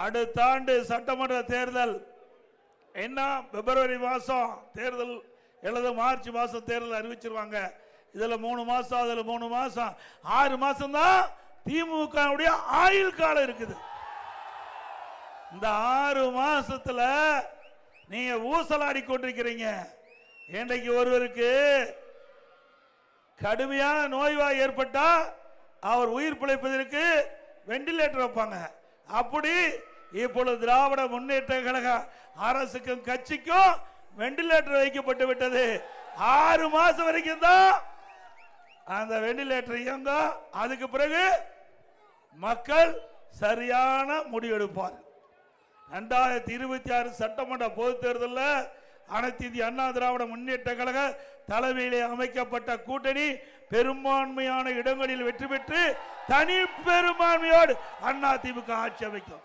அடுத்த ஆண்டு சட்டமன்ற தேர்தல் என்ன பிப்ரவரி மாசம் தேர்தல் அல்லது மார்ச் மாசம் தேர்தல் அறிவிச்சிருவாங்க. இதுல 3 மாசம் அதுல 3 மாசம் 6 மாசம் தான் திமுக ஆயுள் காலம் இருக்குது. இந்த 6 மாசத்துல நீங்க ஊசலாடி கொண்டிருக்கிறீங்க. இன்றைக்கு ஒருவருக்கு கடுமையான நோய்வாய் ஏற்பட்டா அவர் உயிர் பிழைப்பதற்கு வெண்டிலேட்டர் வைப்பாங்க. அப்படி இப்பொழுது திராவிட முன்னேற்ற கழக அரசுக்கும் கட்சிக்கும் வெண்டிலேட்டர் வைக்கப்பட்டு விட்டது. 6 மாசம் வரைக்கும் தான் அந்த வெண்டிலேட்டர் இயங்கும். அதுக்கு பிறகு மக்கள் சரியான முடிவெடுப்பார். 2026 சட்டமன்ற பொதுத் தேர்தலில் அனைத்து இந்திய அண்ணா திராவிட முன்னேற்ற கழக தலைமையிலே அமைக்கப்பட்ட கூட்டணி பெரும்பான்மையான இடங்களில் வெற்றி பெற்று தனி பெரும்பான்மையோடு அதிமுக ஆட்சி அமைக்கும்.